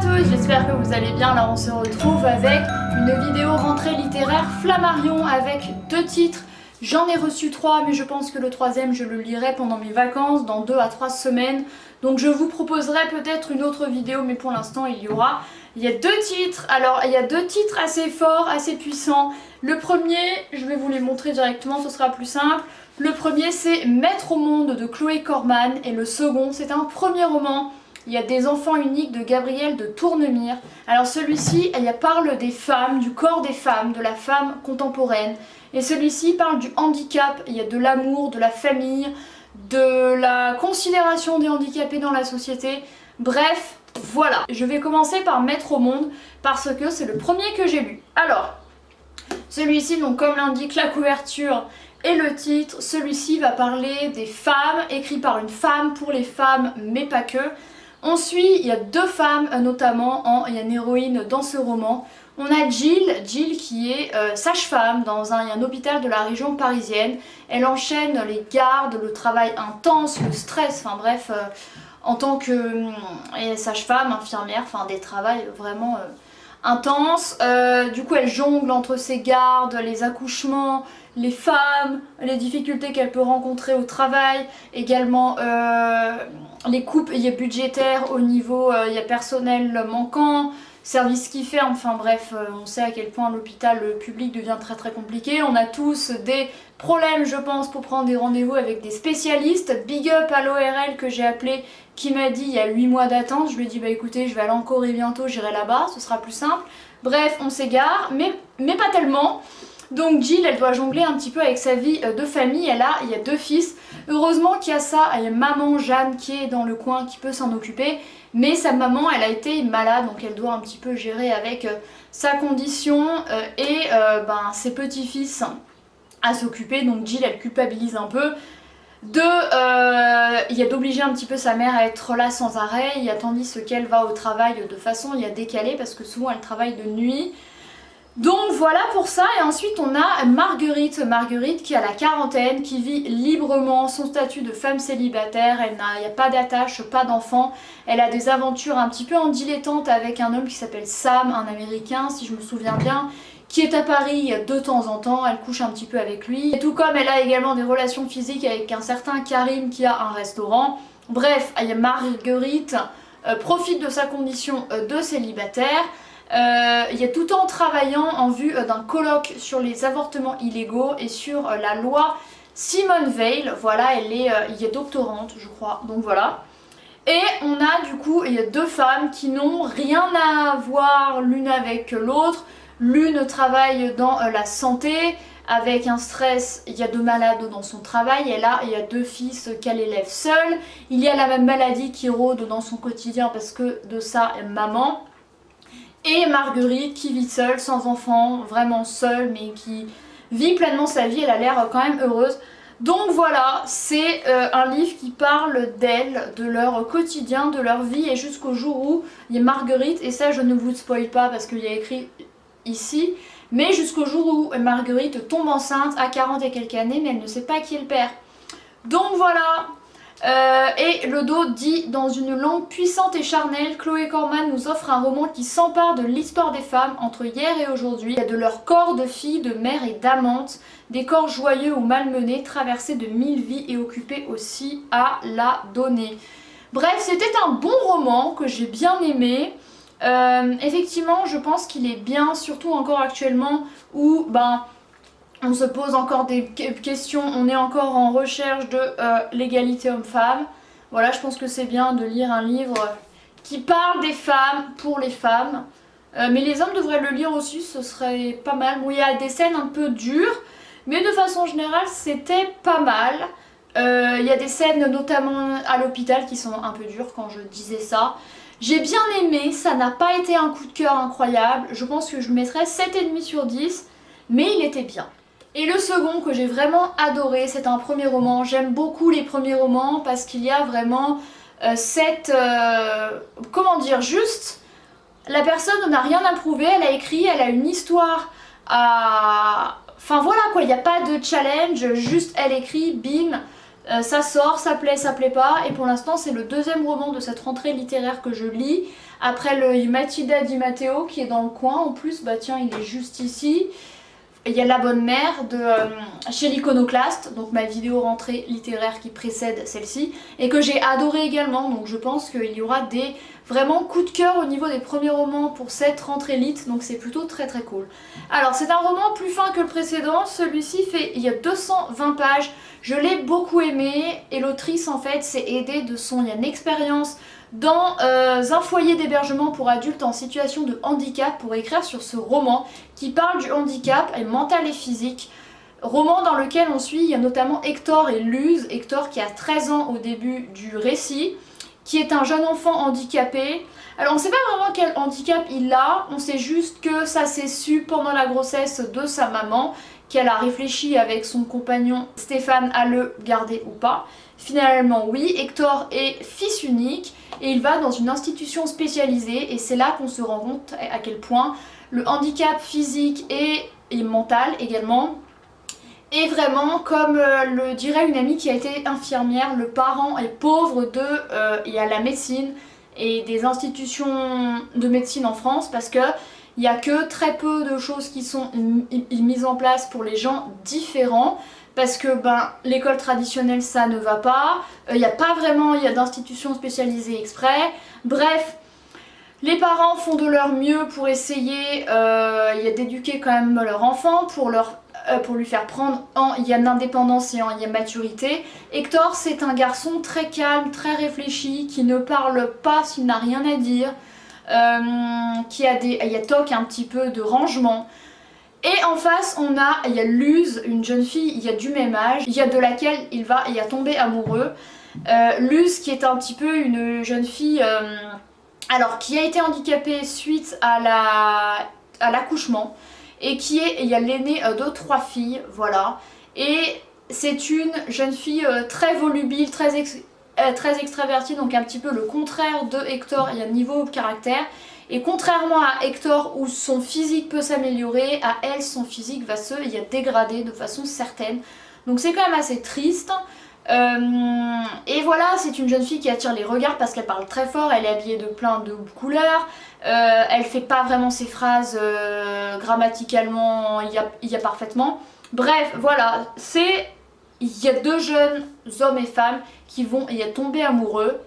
tous, j'espère que vous allez bien. Là on se retrouve avec une vidéo rentrée littéraire Flammarion avec 2 titres. J'en ai reçu 3 mais je pense que le 3e je le lirai pendant mes vacances dans 2 à 3 semaines. Donc je vous proposerai peut-être une autre vidéo mais pour l'instant il y a 2 titres. Alors il y a 2 titres assez forts, assez puissants. Le premier, je vais vous les montrer directement, ce sera plus simple. Le premier c'est Maître au monde de Chloé Corman et le second c'est un premier roman. Il y a des enfants uniques de Gabrielle de Tournemire. Alors celui-ci, il parle des femmes, du corps des femmes, de la femme contemporaine. Et celui-ci parle du handicap, il y a de l'amour, de la famille, de la considération des handicapés dans la société. Bref, voilà. Je vais commencer par Maître au monde parce que c'est le premier que j'ai lu. Alors, celui-ci, donc comme l'indique la couverture et le titre, celui-ci va parler des femmes, écrit par une femme, pour les femmes, mais pas que. On suit, il y a 2 femmes notamment, il y a une héroïne dans ce roman. On a Jill qui est sage-femme dans un hôpital de la région parisienne. Elle enchaîne les gardes, le travail intense, le stress, enfin bref, en tant que sage-femme, infirmière, enfin des travails vraiment intenses. Du coup elle jongle entre ses gardes, les accouchements, les femmes, les difficultés qu'elle peut rencontrer au travail, également les coupes budgétaires au niveau personnel manquant, service qui ferme, enfin bref, on sait à quel point l'hôpital public devient très compliqué. On a tous des problèmes je pense pour prendre des rendez-vous avec des spécialistes. Big up à l'ORL que j'ai appelé, qui m'a dit il y a 8 mois d'attente. Je lui ai dit bah écoutez je vais aller en Corée bientôt, j'irai là-bas, ce sera plus simple. Bref, on s'égare, mais pas tellement. Donc Jill, elle doit jongler un petit peu avec sa vie de famille. Il y a 2 fils. Heureusement qu'il y a ça, il y a maman Jeanne qui est dans le coin, qui peut s'en occuper. Mais sa maman, elle a été malade, donc elle doit un petit peu gérer avec sa condition et ses petits-fils à s'occuper. Donc Jill, elle culpabilise un peu. Il y a d'obliger un petit peu sa mère à être là sans arrêt. Il y a tandis qu'elle va au travail de façon décalée parce que souvent elle travaille de nuit. Donc voilà pour ça. Et ensuite on a Marguerite qui a la quarantaine, qui vit librement son statut de femme célibataire. Il n'y a pas d'attache, pas d'enfant. Elle a des aventures un petit peu en dilettante avec un homme qui s'appelle Sam, un américain si je me souviens bien, qui est à Paris de temps en temps. Elle couche un petit peu avec lui. Et tout comme elle a également des relations physiques avec un certain Karim qui a un restaurant. Bref, Marguerite profite de sa condition de célibataire. Il y a tout en travaillant en vue d'un colloque sur les avortements illégaux et sur la loi Simone Veil. Voilà, il y a doctorante je crois, donc voilà. Et on a du coup, il y a 2 femmes qui n'ont rien à voir l'une avec l'autre. L'une travaille dans la santé, avec un stress, il y a 2 malades dans son travail, et là il y a 2 fils qu'elle élève seule. Il y a la même maladie qui rôde dans son quotidien parce que de sa maman. Et Marguerite qui vit seule, sans enfant, vraiment seule, mais qui vit pleinement sa vie, elle a l'air quand même heureuse. Donc voilà, c'est un livre qui parle d'elles, de leur quotidien, de leur vie, et jusqu'au jour où il y a Marguerite, et ça je ne vous spoil pas parce qu'il y a écrit ici, mais jusqu'au jour où Marguerite tombe enceinte à 40 et quelques années, mais elle ne sait pas qui est le père. Donc voilà. Et le dos dit: dans une langue puissante et charnelle, Chloé Corman nous offre un roman qui s'empare de l'histoire des femmes entre hier et aujourd'hui. Il y a de leur corps de filles, de mères et d'amantes, des corps joyeux ou malmenés, traversés de 1000 vies et occupés aussi à la donner. Bref, c'était un bon roman que j'ai bien aimé. Effectivement, je pense qu'il est bien, surtout encore actuellement où on se pose encore des questions, on est encore en recherche de l'égalité homme-femme. Voilà, je pense que c'est bien de lire un livre qui parle des femmes pour les femmes. Mais les hommes devraient le lire aussi, ce serait pas mal. Bon, il y a des scènes un peu dures, mais de façon générale, c'était pas mal. Il y a des scènes notamment à l'hôpital qui sont un peu dures quand je disais ça. J'ai bien aimé, ça n'a pas été un coup de cœur incroyable. Je pense que je mettrais 7,5 sur 10, mais il était bien. Et le second que j'ai vraiment adoré, c'est un premier roman. J'aime beaucoup les premiers romans parce qu'il y a vraiment comment dire, juste, la personne n'a rien à prouver, elle a écrit, elle a une histoire à... Enfin voilà quoi, il n'y a pas de challenge, juste elle écrit, bim, ça sort, ça plaît pas. Et pour l'instant c'est le 2e roman de cette rentrée littéraire que je lis. Après le Matilda Di Matteo qui est dans le coin en plus, bah tiens il est juste ici. Il y a La Bonne Mère de chez l'Iconoclaste, donc ma vidéo rentrée littéraire qui précède celle-ci, et que j'ai adoré également, donc je pense qu'il y aura des vraiment coups de cœur au niveau des premiers romans pour cette rentrée lit, donc c'est plutôt très très cool. Alors c'est un roman plus fin que le précédent, celui-ci il y a 220 pages, je l'ai beaucoup aimé, et l'autrice en fait s'est aidée de son expérience dans un foyer d'hébergement pour adultes en situation de handicap pour écrire sur ce roman qui parle du handicap mental et physique. Roman dans lequel on suit, il y a notamment Hector et Luz. Hector qui a 13 ans au début du récit, qui est un jeune enfant handicapé. Alors on ne sait pas vraiment quel handicap il a, on sait juste que ça s'est su pendant la grossesse de sa maman, qu'elle a réfléchi avec son compagnon Stéphane à le garder ou pas. Finalement oui, Hector est fils unique et il va dans une institution spécialisée et c'est là qu'on se rend compte à quel point le handicap physique et mental également est vraiment, comme le dirait une amie qui a été infirmière, le parent est pauvre il y a la médecine et des institutions de médecine en France parce que il n'y a que très peu de choses qui sont mises en place pour les gens différents parce que l'école traditionnelle ça ne va pas, il n'y a pas vraiment d'institutions spécialisées exprès, bref, les parents font de leur mieux pour essayer d'éduquer quand même leur enfant, pour lui faire prendre il y a l'indépendance et il y a maturité. Hector c'est un garçon très calme, très réfléchi, qui ne parle pas s'il n'a rien à dire, il y a toc un petit peu de rangement. Et en face il y a Luz, une jeune fille du même âge, de laquelle il va tomber amoureux. Luz qui est un petit peu une jeune fille qui a été handicapée suite à l'accouchement et il y a l'aînée de 3 filles, voilà. Et c'est une jeune fille très volubile, très extravertie, donc un petit peu le contraire de Hector, il y a niveau caractère. Et contrairement à Hector où son physique peut s'améliorer, à elle son physique va se dégrader de façon certaine. Donc c'est quand même assez triste. Et voilà, c'est une jeune fille qui attire les regards parce qu'elle parle très fort, elle est habillée de plein de couleurs, elle fait pas vraiment ses phrases grammaticalement, il y a parfaitement. Bref, voilà, il y a 2 jeunes hommes et femmes qui vont tomber amoureux.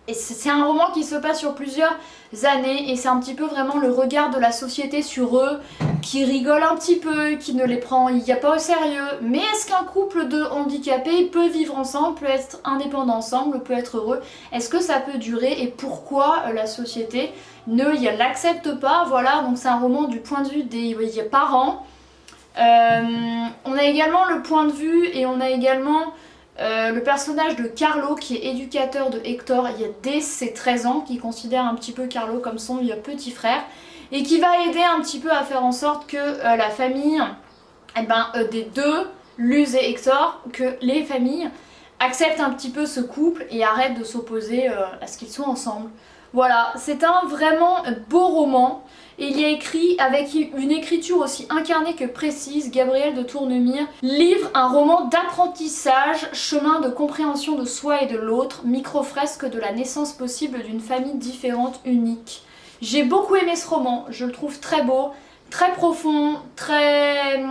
Et c'est un roman qui se passe sur plusieurs années et c'est un petit peu vraiment le regard de la société sur eux, qui rigole un petit peu, qui ne les prend pas au sérieux. Mais est-ce qu'un couple de handicapés peut vivre ensemble, peut être indépendant ensemble, peut être heureux? Est-ce que ça peut durer et pourquoi la société ne l'accepte pas? Voilà, donc c'est un roman du point de vue des parents. On a également le point de vue et on a également le personnage de Carlo qui est éducateur de Hector dès ses 13 ans, qui considère un petit peu Carlo comme son petit frère et qui va aider un petit peu à faire en sorte que la famille des 2, Luz et Hector, que les familles acceptent un petit peu ce couple et arrêtent de s'opposer à ce qu'ils soient ensemble. Voilà, c'est un vraiment beau roman et il y a écrit avec une écriture aussi incarnée que précise. Gabriel de Tournemire livre un roman d'apprentissage, chemin de compréhension de soi et de l'autre, micro-fresque de la naissance possible d'une famille différente, unique. J'ai beaucoup aimé ce roman, je le trouve très beau, très profond, très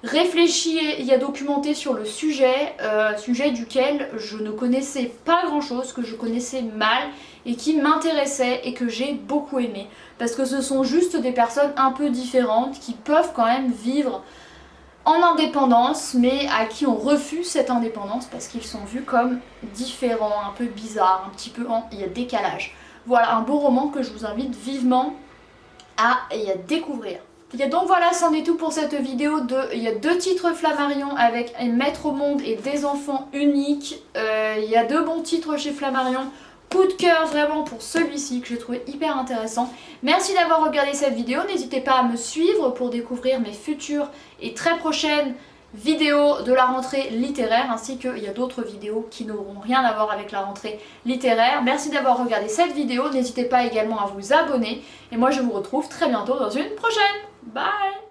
réfléchi et documenté sur le sujet, sujet duquel je ne connaissais pas grand chose, que je connaissais mal et qui m'intéressait et que j'ai beaucoup aimé. Parce que ce sont juste des personnes un peu différentes qui peuvent quand même vivre en indépendance, mais à qui on refuse cette indépendance parce qu'ils sont vus comme différents, un peu bizarres, un petit peu il y a décalage. Voilà, un beau roman que je vous invite vivement à découvrir. Donc voilà, c'en est tout pour cette vidéo. Il y a 2 titres Flammarion avec Maître au monde et Des enfants uniques. Il y a 2 bons titres chez Flammarion. Coup de cœur vraiment pour celui-ci que j'ai trouvé hyper intéressant. Merci d'avoir regardé cette vidéo. N'hésitez pas à me suivre pour découvrir mes futures et très prochaines vidéos de la rentrée littéraire, ainsi qu'il y a d'autres vidéos qui n'auront rien à voir avec la rentrée littéraire. Merci d'avoir regardé cette vidéo. N'hésitez pas également à vous abonner. Et moi je vous retrouve très bientôt dans une prochaine. Bye!